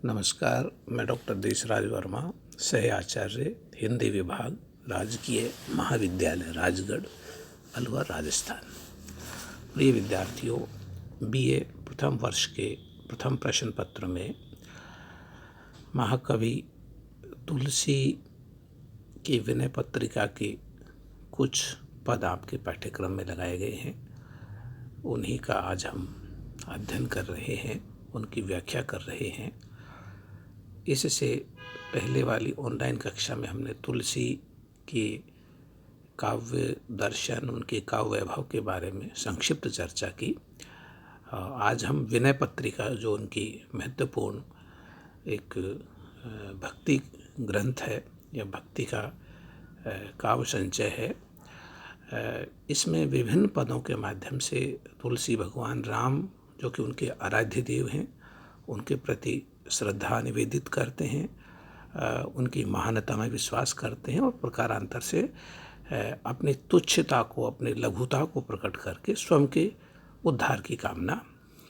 नमस्कार, मैं डॉक्टर देशराज वर्मा, सह आचार्य हिंदी विभाग, राजकीय महाविद्यालय राजगढ़, अलवर, राजस्थान। प्रिय विद्यार्थियों, बीए प्रथम वर्ष के प्रथम प्रश्न पत्र में महाकवि तुलसी की विनय पत्रिका के कुछ पद आपके पाठ्यक्रम में लगाए गए हैं। उन्हीं का आज हम अध्ययन कर रहे हैं, उनकी व्याख्या कर रहे हैं। इससे पहले वाली ऑनलाइन कक्षा में हमने तुलसी की काव्य दर्शन, उनके काव्य वैभव के बारे में संक्षिप्त चर्चा की। आज हम विनय पत्रिका, जो उनकी महत्वपूर्ण एक भक्ति ग्रंथ है या भक्ति का काव्य संचय है, इसमें विभिन्न पदों के माध्यम से तुलसी भगवान राम, जो कि उनके आराध्य देव हैं, उनके प्रति श्रद्धा निवेदित करते हैं, उनकी महानता में विश्वास करते हैं और प्रकारांतर से अपनी तुच्छता को, अपनी लघुता को प्रकट करके स्वयं के उद्धार की कामना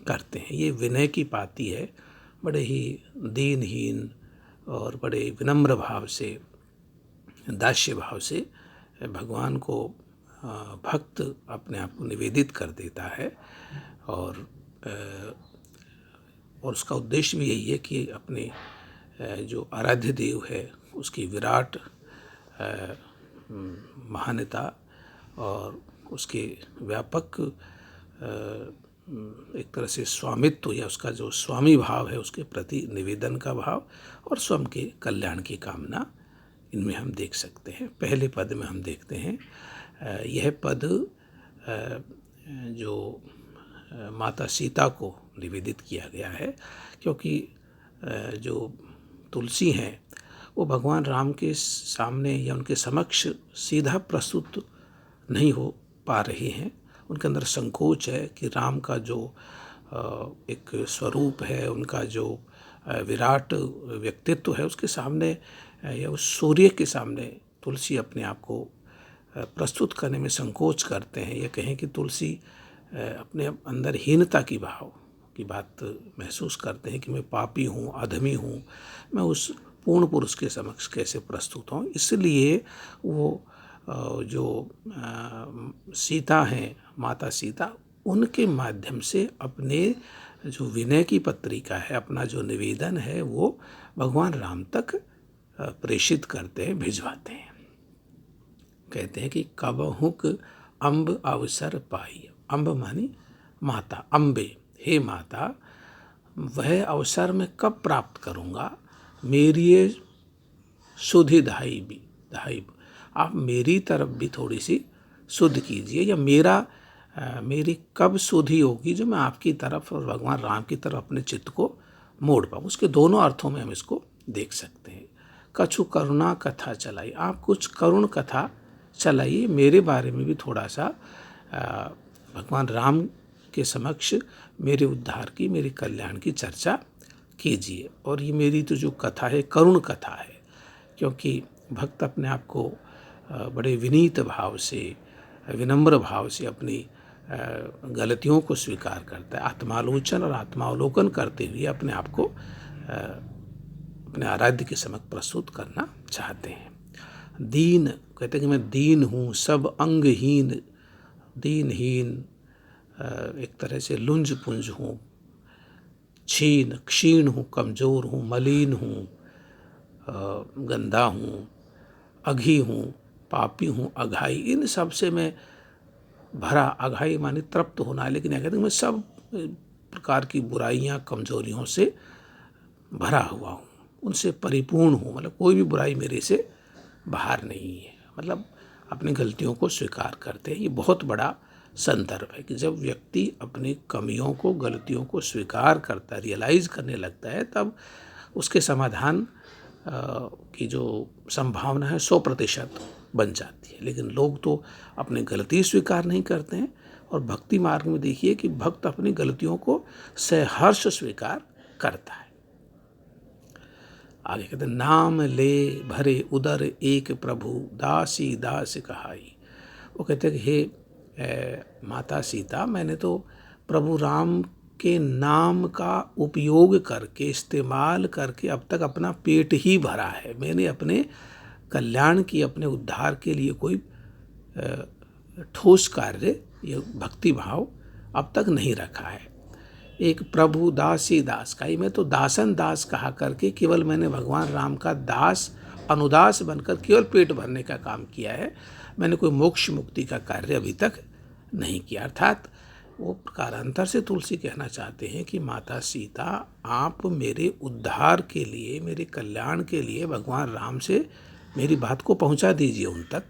करते हैं। ये विनय की पाती है। बड़े ही दीनहीन और बड़े विनम्र भाव से, दास्य भाव से भगवान को भक्त अपने आप को निवेदित कर देता है और उसका उद्देश्य भी यही है कि अपने जो आराध्य देव है उसकी विराट महानता और उसके व्यापक एक तरह से स्वामित्व या उसका जो स्वामी भाव है उसके प्रति निवेदन का भाव और स्वयं के कल्याण की कामना इनमें हम देख सकते हैं। पहले पद में हम देखते हैं, यह पद जो माता सीता को निवेदित किया गया है, क्योंकि जो तुलसी हैं वो भगवान राम के सामने या उनके समक्ष सीधा प्रस्तुत नहीं हो पा रही हैं। उनके अंदर संकोच है कि राम का जो एक स्वरूप है, उनका जो विराट व्यक्तित्व है, उसके सामने या उस सूर्य के सामने तुलसी अपने आप को प्रस्तुत करने में संकोच करते हैं। ये कहें कि तुलसी अपने अंदर हीनता की भाव की बात महसूस करते हैं कि मैं पापी हूँ, अधमी हूँ, मैं उस पूर्ण पुरुष के समक्ष कैसे प्रस्तुत हूँ। इसलिए वो जो सीता हैं, माता सीता, उनके माध्यम से अपने जो विनय की पत्रिका है, अपना जो निवेदन है, वो भगवान राम तक प्रेषित करते हैं, भिजवाते हैं। कहते हैं कि कबहुक अम्ब अवसर पाई। अम्ब मानी माता, अम्बे, हे माता, वह अवसर मैं कब प्राप्त करूँगा? मेरी सुधि धाई, आप मेरी तरफ भी थोड़ी सी सुध कीजिए, या मेरी कब सुधि होगी जो मैं आपकी तरफ और भगवान राम की तरफ अपने चित्त को मोड़ पाऊँ। उसके दोनों अर्थों में हम इसको देख सकते हैं। कछु करुणा कथा चलाई, आप कुछ करुण कथा चलाइए, मेरे बारे में भी थोड़ा सा भगवान राम के समक्ष मेरे उद्धार की, मेरे कल्याण की चर्चा कीजिए। और ये मेरी तो जो कथा है, करुण कथा है, क्योंकि भक्त अपने आप को बड़े विनीत भाव से, विनम्र भाव से अपनी गलतियों को स्वीकार करता है। आत्मालोचन और आत्मावलोकन करते हुए अपने आप को अपने आराध्य के समक्ष प्रस्तुत करना चाहते हैं। दीन, कहते हैं कि मैं दीन हूँ, सब अंगहीन, दीनहीन, एक तरह से लुंज पुंज हूँ, क्षीण हूँ, कमज़ोर हूँ, मलिन हूँ, गंदा हूँ, अघी हूँ, पापी हूँ, अघाई, इन सब से मैं भरा। अघाई माने तृप्त होना, लेकिन क्या कहते हैं, मैं सब प्रकार की बुराइयाँ, कमजोरियों से भरा हुआ हूँ, उनसे परिपूर्ण हूँ। मतलब कोई भी बुराई मेरे से बाहर नहीं है। मतलब अपनी गलतियों को स्वीकार करते हैं। ये बहुत बड़ा संदर्भ है कि जब व्यक्ति अपनी कमियों को, गलतियों को स्वीकार करता है, रियलाइज़ करने लगता है, तब उसके समाधान की जो संभावना है 100% बन जाती है। लेकिन लोग तो अपनी गलती स्वीकार नहीं करते हैं। और भक्ति मार्ग में देखिए कि भक्त अपनी गलतियों को सहर्ष स्वीकार करता है। आगे कहते हैं, नाम ले भरे उदर एक प्रभु, दासी दास कहाई। वो कहते हैं कि हे माता सीता, मैंने तो प्रभु राम के नाम का उपयोग करके, इस्तेमाल करके अब तक अपना पेट ही भरा है। मैंने अपने कल्याण की, अपने उद्धार के लिए कोई ठोस कार्य या भक्ति भाव अब तक नहीं रखा है। एक प्रभु दासी दास का ही, मैं तो दासन दास कहा करके केवल मैंने भगवान राम का दास, अनुदास बनकर केवल पेट भरने का काम किया है। मैंने कोई मोक्ष मुक्ति का कार्य अभी तक नहीं किया। अर्थात वो प्रकारांतर से तुलसी कहना चाहते हैं कि माता सीता, आप मेरे उद्धार के लिए, मेरे कल्याण के लिए भगवान राम से मेरी बात को पहुंचा दीजिए उन तक।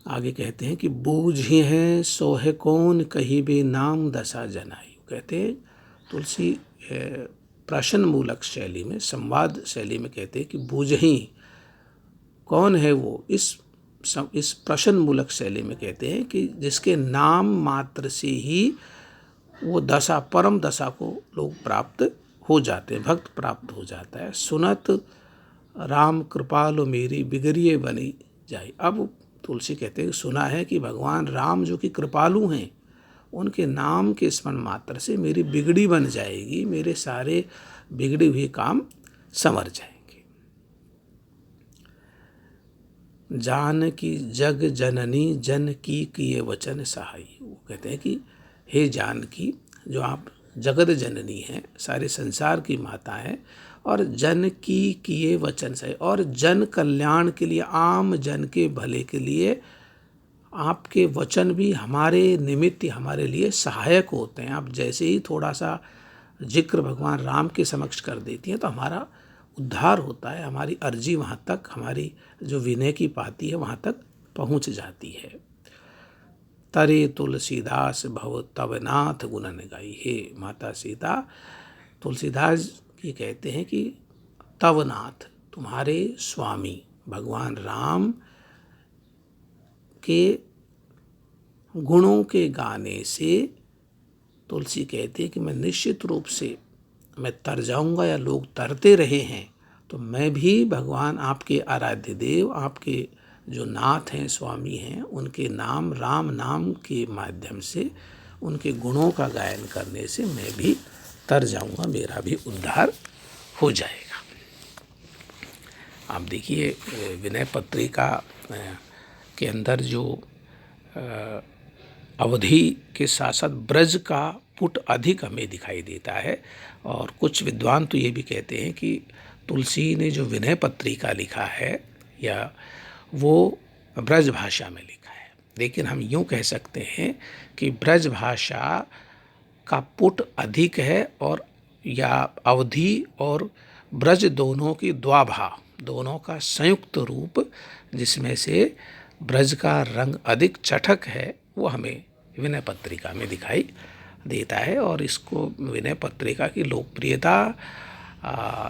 आगे कहते हैं कि बूझी हैं सोहे कौन कही बे नाम दशा जनाई। कहते हैं तुलसी प्रश्न मूलक शैली में, संवाद शैली में कहते हैं कि बूझही, कौन है वो, इस प्रश्न मूलक शैली में कहते हैं कि जिसके नाम मात्र से ही वो दशा, परम दशा को लोग प्राप्त हो जाते हैं, भक्त प्राप्त हो जाता है। सुनत राम कृपालु मेरी बिगड़िए बनी जाए। अब तुलसी कहते हैं सुना है कि भगवान राम जो कि कृपालु हैं, उनके नाम के स्मरण मात्र से मेरी बिगड़ी बन जाएगी, मेरे सारे बिगड़े हुए काम संवर जाएंगे। जान की जग जननी जन की किए वचन सहाई। वो कहते हैं कि हे जानकी, जो आप जगत जननी हैं, सारे संसार की माता हैं, और जन की किए वचन सहाई, और जन कल्याण के लिए, आम जन के भले के लिए आपके वचन भी हमारे निमित्त, हमारे लिए सहायक होते हैं। आप जैसे ही थोड़ा सा जिक्र भगवान राम के समक्ष कर देती हैं तो हमारा उद्धार होता है, हमारी अर्जी वहाँ तक, हमारी जो विनय की पाती है वहाँ तक पहुँच जाती है। तरे तुलसीदास भव तव नाथ गुणन गाई। हे माता सीता, तुलसीदास ये कहते हैं कि तव नाथ, तुम्हारे स्वामी भगवान राम के गुणों के गाने से, तुलसी कहते हैं कि मैं निश्चित रूप से मैं तर जाऊंगा, या लोग तरते रहे हैं तो मैं भी भगवान आपके आराध्य देव, आपके जो नाथ हैं, स्वामी हैं, उनके नाम, राम नाम के माध्यम से, उनके गुणों का गायन करने से मैं भी तर जाऊंगा, मेरा भी उद्धार हो जाएगा। आप देखिए विनय पत्रिका के अंदर जो अवधि के साथ साथ ब्रज का पुट अधिक हमें दिखाई देता है। और कुछ विद्वान तो ये भी कहते हैं कि तुलसी ने जो विनय पत्रिका लिखा है, या वो ब्रज भाषा में लिखा है। लेकिन हम यूँ कह सकते हैं कि ब्रज भाषा का पुट अधिक है, और या अवधि और ब्रज दोनों की द्वाभा, दोनों का संयुक्त रूप, जिसमें से ब्रज का रंग अधिक चटक है, वो हमें विनय पत्रिका में दिखाई देता है। और इसको विनय पत्रिका की लोकप्रियता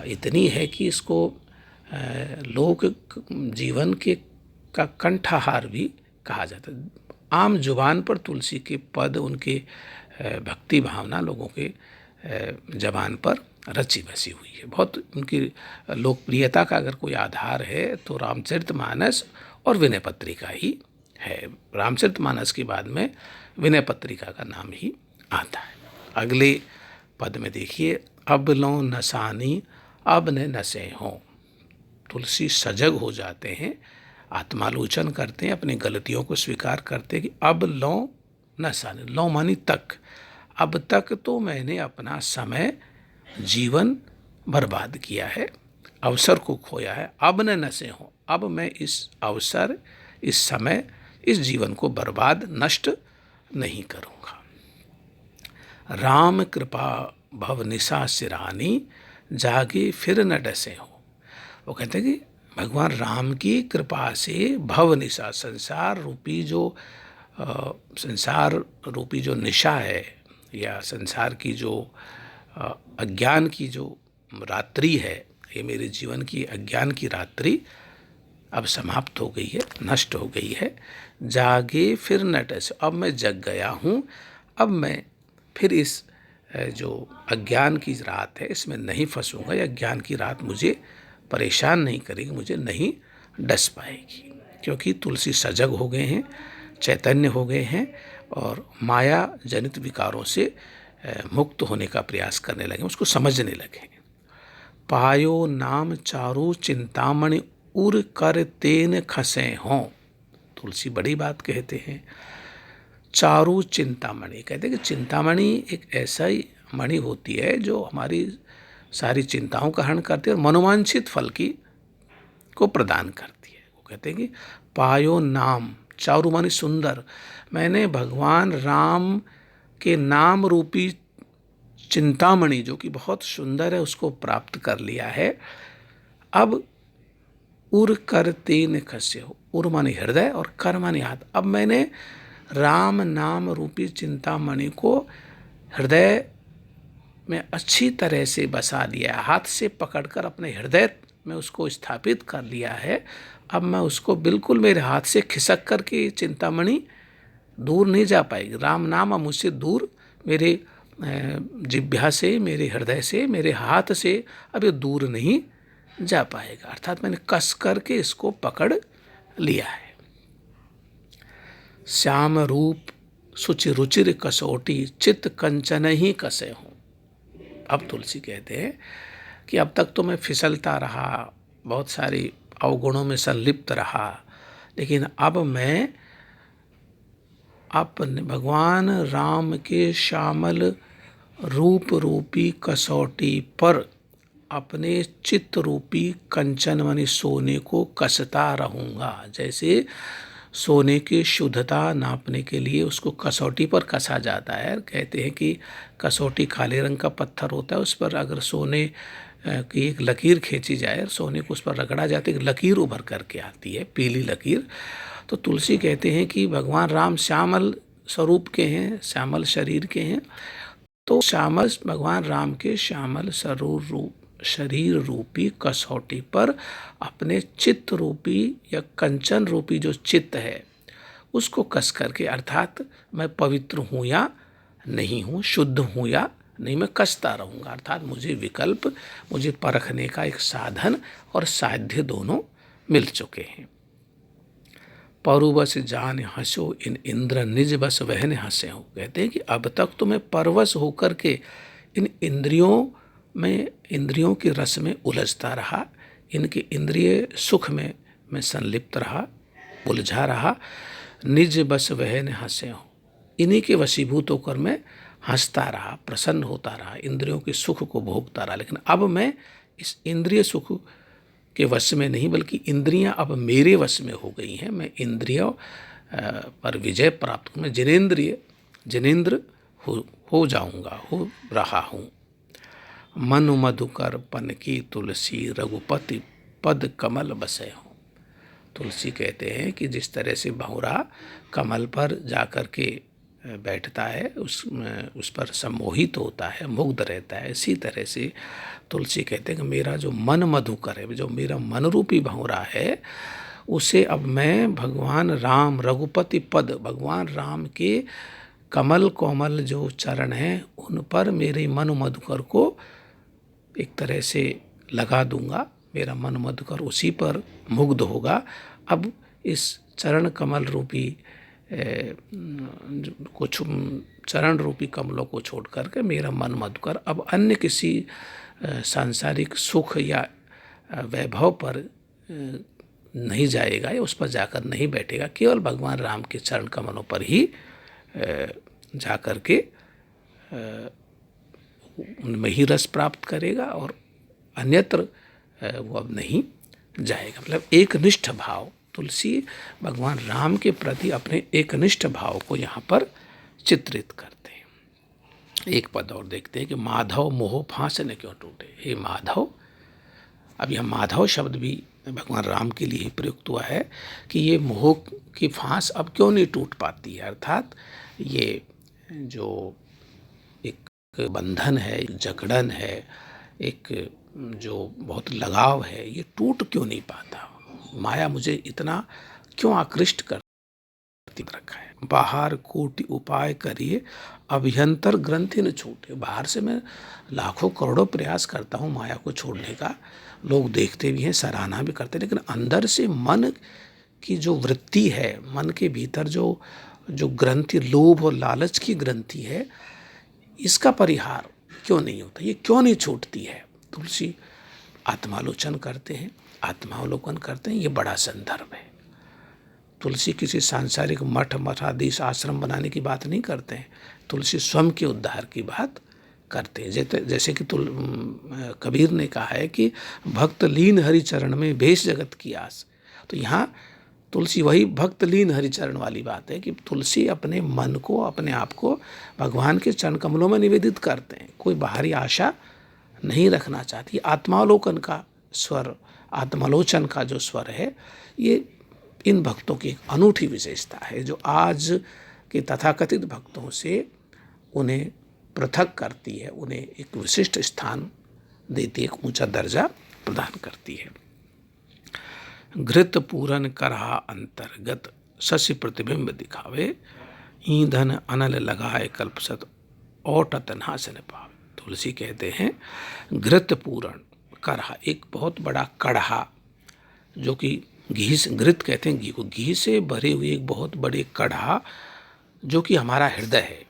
इतनी है कि इसको लोक जीवन के का कंठहार भी कहा जाता है। आम जुबान पर तुलसी के पद, उनके भक्ति भावना लोगों के जबान पर रची बसी हुई है। बहुत उनकी लोकप्रियता का अगर कोई आधार है तो रामचरितमानस और विनय पत्रिका ही है। रामचरितमानस के बाद में विनय पत्रिका का नाम ही आता है। अगले पद में देखिए, अब लो नसानी अब न नसे हों। तुलसी सजग हो जाते हैं, आत्मालोचन करते हैं, अपनी गलतियों को स्वीकार करते हैं कि अब लो नसानी, लो मानी तक, अब तक तो मैंने अपना समय, जीवन बर्बाद किया है, अवसर को खोया है। अब न नसे हों, अब मैं इस अवसर, इस समय, इस जीवन को बर्बाद, नष्ट नहीं करूँगा। राम कृपा भव निशा सिरानी, जागे फिर न डसे हो। वो कहते हैं कि भगवान राम की कृपा से भव निशा, संसार रूपी जो निशा है, या संसार की जो अज्ञान की जो रात्रि है, ये मेरे जीवन की अज्ञान की रात्रि अब समाप्त हो गई है, नष्ट हो गई है। जागे फिर न डसे, अब मैं जग गया हूँ, अब मैं फिर इस जो अज्ञान की रात है इसमें नहीं फंसूंगा, या अज्ञान की रात मुझे परेशान नहीं करेगी, मुझे नहीं डस पाएगी। क्योंकि तुलसी सजग हो गए हैं, चैतन्य हो गए हैं, और माया जनित विकारों से मुक्त होने का प्रयास करने लगे, उसको समझने लगे। पायो नाम चारु चिंतामणि उर कर तेन खसे हों। तुलसी बड़ी बात कहते हैं। चारु चिंतामणि, कहते हैं कि चिंतामणि एक ऐसा ही मणि होती है जो हमारी सारी चिंताओं का हरण करती है और मनोवांछित फल की को प्रदान करती है। वो कहते हैं कि पायो नाम, चारु मानी सुंदर, मैंने भगवान राम के नाम रूपी चिंतामणि जो कि बहुत सुंदर है उसको प्राप्त कर लिया है। अब उर कर तेन खसे हो, उर माने हृदय और कर माने हाथ। अब मैंने राम नाम रूपी चिंतामणि को हृदय में अच्छी तरह से बसा लिया है, हाथ से पकड़कर अपने हृदय में उसको स्थापित कर लिया है। अब मैं उसको बिल्कुल मेरे हाथ से खिसक करके चिंतामणि दूर नहीं जा पाएगी। राम नाम अब मुझसे दूर, मेरे जिह्वा से, मेरे हृदय से, मेरे हाथ से अब ये दूर नहीं जा पाएगा। अर्थात मैंने कस करके इसको पकड़ लिया है। श्याम रूप सुचि रुचिर कसौटी चित्त कंचन ही कसे हूँ। अब तुलसी कहते हैं कि अब तक तो मैं फिसलता रहा, बहुत सारी अवगुणों में संलिप्त रहा, लेकिन अब मैं अपने भगवान राम के श्यामल रूप रूपी कसौटी पर अपने चित्त रूपी कंचन माने सोने को कसता रहूँगा। जैसे सोने की शुद्धता नापने के लिए उसको कसौटी पर कसा जाता है। कहते हैं कि कसौटी काले रंग का पत्थर होता है, उस पर अगर सोने की एक लकीर खींची जाए और सोने को उस पर रगड़ा जाए तो एक लकीर उभर करके आती है, पीली लकीर। तो तुलसी कहते हैं कि भगवान राम श्यामल स्वरूप के हैं, श्यामल शरीर के हैं। तो श्यामल भगवान राम के श्यामल शरीर रूपी कसौटी पर अपने चित्त रूपी या कंचन रूपी जो चित्त है उसको कस करके, अर्थात मैं पवित्र हूँ या नहीं हूँ, शुद्ध हूँ या नहीं, मैं कसता रहूँगा। अर्थात मुझे विकल्प, मुझे परखने का एक साधन और साध्य दोनों मिल चुके हैं। परवश जान हंसो इन इंद्र निज बस वहन हंसे हो। कहते हैं कि अब तक तो मैं परवश होकर के इन इंद्रियों के रस में उलझता रहा, इनके इंद्रिय सुख में मैं संलिप्त रहा, उलझा रहा। निज बस वहन हंसे हो, इन्हीं के वशीभूत होकर मैं हंसता रहा, प्रसन्न होता रहा, इंद्रियों के सुख को भोगता रहा। लेकिन अब मैं इस इंद्रिय सुख के वश में नहीं, बल्कि इंद्रियां अब मेरे वश में हो गई हैं। मैं इंद्रियों पर विजय प्राप्त, मैं जिनेंद्र हो जाऊंगा, हो रहा हूँ। मन मधुकर पन की तुलसी रघुपति पद कमल बसे हो। तुलसी कहते हैं कि जिस तरह से भंवरा कमल पर जाकर के बैठता है, उस पर सम्मोहित होता है, मुग्ध रहता है, इसी तरह से तुलसी कहते हैं कि मेरा जो मन मधुकर है, जो मेरा मन रूपी भंवरा है, उसे अब मैं भगवान राम रघुपति पद, भगवान राम के कमल कोमल जो चरण हैं उन पर मेरे मन मधुकर को एक तरह से लगा दूंगा। मेरा मन मधुकर उसी पर मुग्ध होगा। अब इस चरण कमल रूपी कुछ चरण रूपी कमलों को छोड़ करके मेरा मन मधुकर अब अन्य किसी सांसारिक सुख या वैभव पर नहीं जाएगा या उस पर जाकर नहीं बैठेगा, केवल भगवान राम के चरण कमलों पर ही जाकर के उनमें ही रस प्राप्त करेगा और अन्यत्र वो अब नहीं जाएगा। मतलब एकनिष्ठ भाव, तुलसी भगवान राम के प्रति अपने एकनिष्ठ भाव को यहाँ पर चित्रित करते हैं। एक पद और देखते हैं कि माधव मोह फांस न क्यों टूटे। हे माधव, अब यह माधव शब्द भी भगवान राम के लिए ही प्रयुक्त हुआ है कि ये मोह की फांस अब क्यों नहीं टूट पाती है। अर्थात ये जो एक बंधन है, एक जकड़न है, एक जो बहुत लगाव है, ये टूट क्यों नहीं पाता। माया मुझे इतना क्यों आकृष्ट करती रखा है। बाहर कोटि उपाय करिए अभ्यंतर ग्रंथि न छूटे। बाहर से मैं लाखों करोड़ों प्रयास करता हूँ माया को छोड़ने का, लोग देखते भी हैं, सराहना भी करते हैं, लेकिन अंदर से मन की जो वृत्ति है, मन के भीतर जो ग्रंथि, लोभ और लालच की ग्रंथि है, इसका परिहार क्यों नहीं होता, ये क्यों नहीं छूटती है? तुलसी आत्मालोचन करते हैं, आत्मावलोकन करते हैं, ये बड़ा संदर्भ है। तुलसी किसी सांसारिक मठ मठाधीश आश्रम बनाने की बात नहीं करते हैं, तुलसी स्वयं के उद्धार की बात करते हैं। जैसे कि कबीर ने कहा है कि भक्त लीन हरिचरण में भेष जगत की आस। तो यहाँ तुलसी वही भक्त लीन हरिचरण वाली बात है कि तुलसी अपने मन को, अपने आप को भगवान के चरण कमलों में निवेदित करते हैं, कोई बाहरी आशा नहीं रखना चाहती। आत्मालोकन का स्वर, आत्मालोचन का जो स्वर है, ये इन भक्तों की एक अनूठी विशेषता है जो आज के तथाकथित भक्तों से उन्हें पृथक करती है, उन्हें एक विशिष्ट स्थान देती है, एक ऊंचा दर्जा प्रदान करती है। घृत पूरन करहा अंतर्गत शशि प्रतिबिंब दिखावे, ईंधन अनल लगाए कल्पसत ओटत नासन पावे। तुलसी कहते हैं घृत पूरण करहा, एक बहुत बड़ा कढ़ा, जो कि घी से, घृत कहते हैं घी को, घी से भरे हुए एक बहुत बड़े कढ़ा जो कि हमारा हृदय है।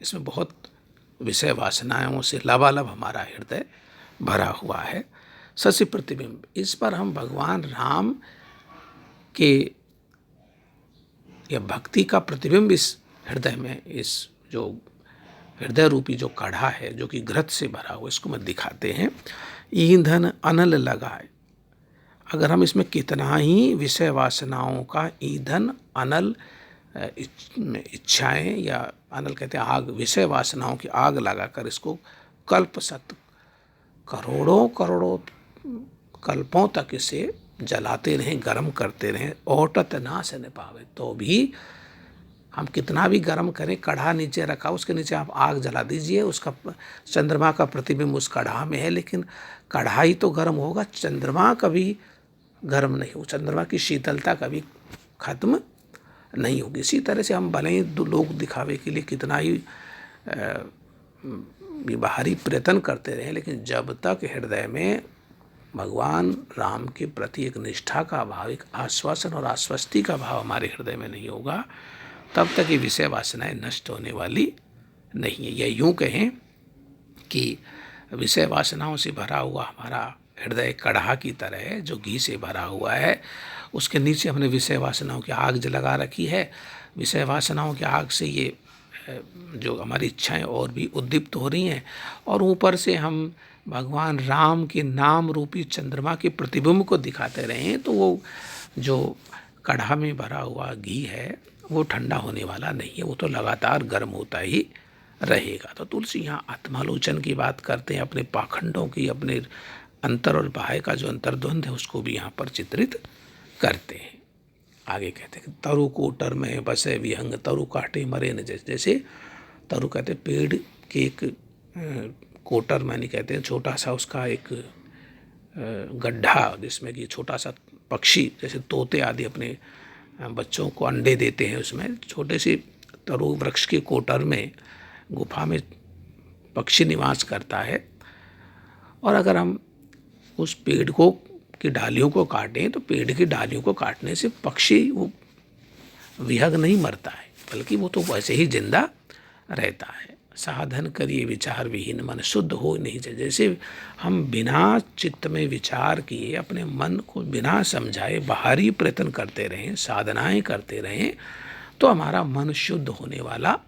इसमें बहुत विषय वासनाओं से लबालब हमारा हृदय भरा हुआ है। शशि प्रतिबिंब, इस पर हम भगवान राम के या भक्ति का प्रतिबिंब इस हृदय में, इस जो हृदय रूपी जो कढ़ा है जो कि घृत से भरा हुआ, इसको मैं दिखाते हैं। ईंधन अनल लगाए, अगर हम इसमें कितना ही विषय वासनाओं का ईंधन, अनल इच्छाएं, या अनल कहते हैं आग, विषय वासनाओं की आग लगाकर इसको कल्पशत, करोड़ों करोड़ों कल्पों तक इसे जलाते रहें, गर्म करते रहें, ओटत नाश न पावे, तो भी हम कितना भी गर्म करें, कढ़ा नीचे रखा, उसके नीचे आप आग जला दीजिए, उसका चंद्रमा का प्रतिबिंब उस कढ़ा में है, लेकिन कढ़ा ही तो गर्म होगा, चंद्रमा कभी गर्म नहीं हो, चंद्रमा की शीतलता कभी खत्म नहीं होगी। इसी तरह से हम भले ही लोग दिखावे के लिए कितना ही बाहरी प्रयत्न करते रहे, लेकिन जब तक हृदय में भगवान राम के प्रति एक निष्ठा का भाव, एक आश्वासन और आश्वस्ति का भाव हमारे हृदय में नहीं होगा, तब तक ये विषय वासनाएं नष्ट होने वाली नहीं है। या यूँ कहें कि विषय वासनाओं से भरा हुआ हमारा हृदय कढ़ा की तरह है जो घी से भरा हुआ है, उसके नीचे हमने विषय वासनाओं की आग लगा रखी है। विषय वासनाओं की आग से ये जो हमारी इच्छाएं और भी उद्दीप्त हो रही हैं, और ऊपर से हम भगवान राम के नाम रूपी चंद्रमा के प्रतिबिंब को दिखाते रहे, तो वो जो कढ़ा में भरा हुआ घी है वो ठंडा होने वाला नहीं है, वो तो लगातार गर्म होता ही रहेगा। तो तुलसी यहाँ आत्मालोचन की बात करते हैं, अपने पाखंडों की, अपने अंतर और बाह्य का जो अंतर्द्वंद है उसको भी यहाँ पर चित्रित करते हैं। आगे कहते हैं तरु कोटर में बसे विहंग, तरु काटे मरे न जैसे। जैसे तरु कहते हैं पेड़ के एक कोटर में, नहीं कहते हैं छोटा सा उसका एक गड्ढा, जिसमें कि छोटा सा पक्षी जैसे तोते आदि अपने बच्चों को अंडे देते हैं, उसमें छोटे से तरु वृक्ष के कोटर में, गुफा में पक्षी निवास करता है। और अगर हम उस पेड़ को की डालियों को काटें तो पेड़ की डालियों को काटने से पक्षी वो विहग नहीं मरता है, बल्कि वो तो वैसे ही जिंदा रहता है। साधन करिए विचार विहीन मन शुद्ध हो नहीं जाए। जैसे हम बिना चित्त में विचार किए, अपने मन को बिना समझाए बाहरी प्रयत्न करते रहें, साधनाएं करते रहें, तो हमारा मन शुद्ध होने वाला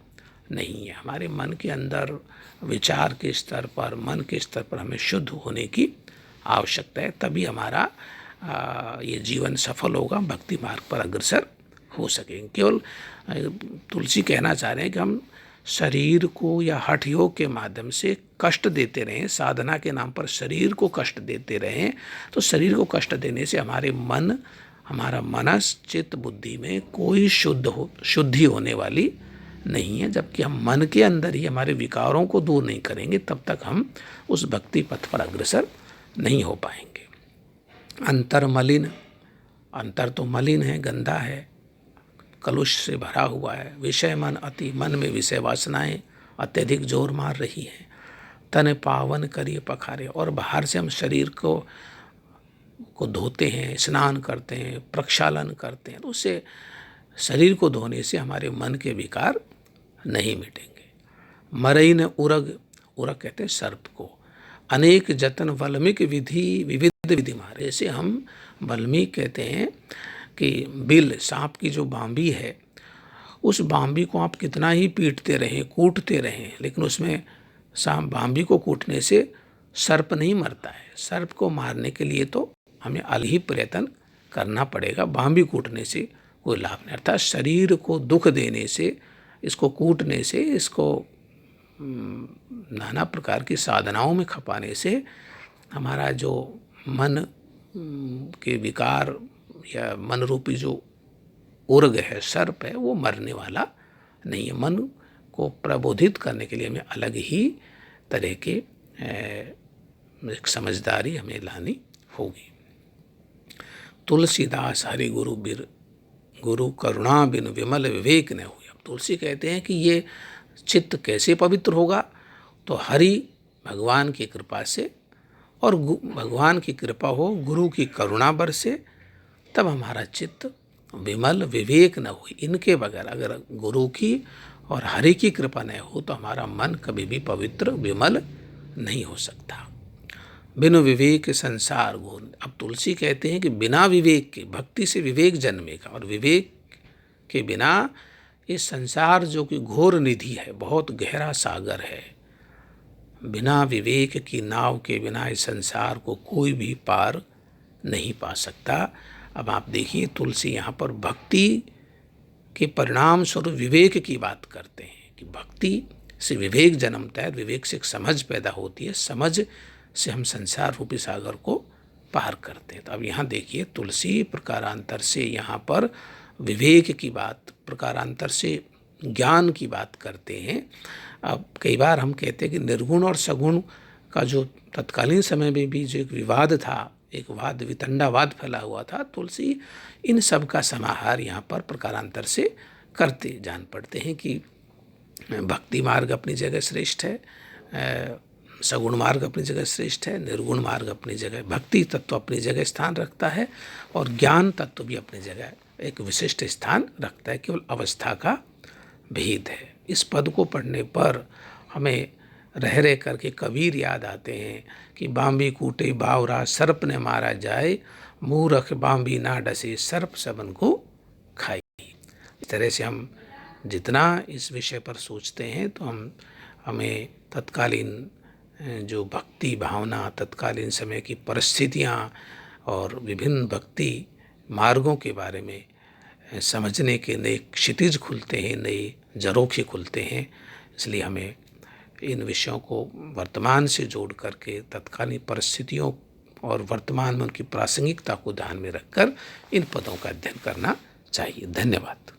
नहीं है। हमारे मन के अंदर विचार के स्तर पर, मन के स्तर पर हमें शुद्ध होने की आवश्यकता है, तभी हमारा ये जीवन सफल होगा, भक्ति मार्ग पर अग्रसर हो सकेंगे। केवल तुलसी कहना चाह रहे हैं कि हम शरीर को या हठ योग के माध्यम से कष्ट देते रहें, साधना के नाम पर शरीर को कष्ट देते रहें, तो शरीर को कष्ट देने से हमारे मन, हमारा मनस, चित्त, बुद्धि में कोई शुद्धि होने वाली नहीं है। जबकि हम मन के अंदर ही हमारे विकारों को दूर नहीं करेंगे, तब तक हम उस भक्ति पथ पर अग्रसर नहीं हो पाएंगे। अंतर मलिन, अंतर तो मलिन है, गंदा है, कलुष से भरा हुआ है। विषय मन अति, मन में विषय वासनाएं अत्यधिक जोर मार रही हैं। तन पावन करिए पखारे, और बाहर से हम शरीर को धोते हैं, स्नान करते हैं, प्रक्षालन करते हैं, तो उससे शरीर को धोने से हमारे मन के विकार नहीं मिटेंगे। मरई न उरग, उरग कहते हैं सर्प को, अनेक जतन वल्मीक विधि विविध विधि मारे। जैसे हम वल्मीक कहते हैं कि बिल, सांप की जो बांबी है, उस बांबी को आप कितना ही पीटते रहें, कूटते रहें, लेकिन उसमें सांप बांबी को कूटने से सर्प नहीं मरता है। सर्प को मारने के लिए तो हमें अलग ही प्रयत्न करना पड़ेगा, बांबी कूटने से कोई लाभ नहीं। अर्थात शरीर को दुख देने से, इसको कूटने से, इसको नाना प्रकार की साधनाओं में खपाने से हमारा जो मन के विकार या मन रूपी जो उर्ग है, सर्प है, वो मरने वाला नहीं है। मन को प्रबोधित करने के लिए हमें अलग ही तरह के एक समझदारी हमें लानी होगी। तुलसीदास हरि गुरु बिर, गुरु करुणा बिन विमल विवेक न हुई। अब तुलसी कहते हैं कि ये चित्त कैसे पवित्र होगा, तो हरि भगवान की कृपा से, और भगवान की कृपा हो, गुरु की करुणा बरसे, तब हमारा चित्त विमल विवेक न हुई। इनके बगैर अगर गुरु की और हरि की कृपा न हो तो हमारा मन कभी भी पवित्र विमल नहीं हो सकता। बिनु विवेक संसार घोर। अब तुलसी कहते हैं कि बिना विवेक के, भक्ति से विवेक जन्मेगा, और विवेक के बिना ये संसार जो कि घोर निधि है, बहुत गहरा सागर है, बिना विवेक की नाव के बिना इस संसार को कोई भी पार नहीं पा सकता। अब आप देखिए तुलसी यहाँ पर भक्ति के परिणाम स्वरूप विवेक की बात करते हैं कि भक्ति से विवेक जन्मता है, विवेक से एक समझ पैदा होती है, समझ से हम संसार रूपी सागर को पार करते हैं। तो अब यहाँ देखिए तुलसी प्रकारांतर से यहाँ पर विवेक की बात, प्रकारांतर से ज्ञान की बात करते हैं। अब कई बार हम कहते हैं कि निर्गुण और सगुण का जो तत्कालीन समय में भी जो एक विवाद था, एक वाद वितंडावाद फैला हुआ था, तुलसी इन सब का समाहार यहाँ पर प्रकारांतर से करते जान पड़ते हैं कि भक्ति मार्ग अपनी जगह श्रेष्ठ है, सगुण मार्ग अपनी जगह श्रेष्ठ है, निर्गुण मार्ग अपनी जगह, भक्ति तत्व अपनी जगह स्थान रखता है, और ज्ञान तत्व भी अपनी जगह एक विशिष्ट स्थान रखता है। केवल अवस्था का भेद है। इस पद को पढ़ने पर हमें रह रह करके कबीर याद आते हैं कि बांबी कूटे बावरा सर्प ने मारा जाए, मूरख बांबी ना डसे सर्प सबन को खाई। इस तरह से हम जितना इस विषय पर सोचते हैं तो हमें तत्कालीन जो भक्ति भावना, तत्कालीन समय की परिस्थितियाँ और विभिन्न भक्ति मार्गों के बारे में समझने के नए क्षितिज खुलते हैं, नए झरोखे खुलते हैं। इसलिए हमें इन विषयों को वर्तमान से जोड़ करके तत्कालीन परिस्थितियों और वर्तमान में उनकी प्रासंगिकता को ध्यान में रखकर इन पदों का अध्ययन करना चाहिए। धन्यवाद।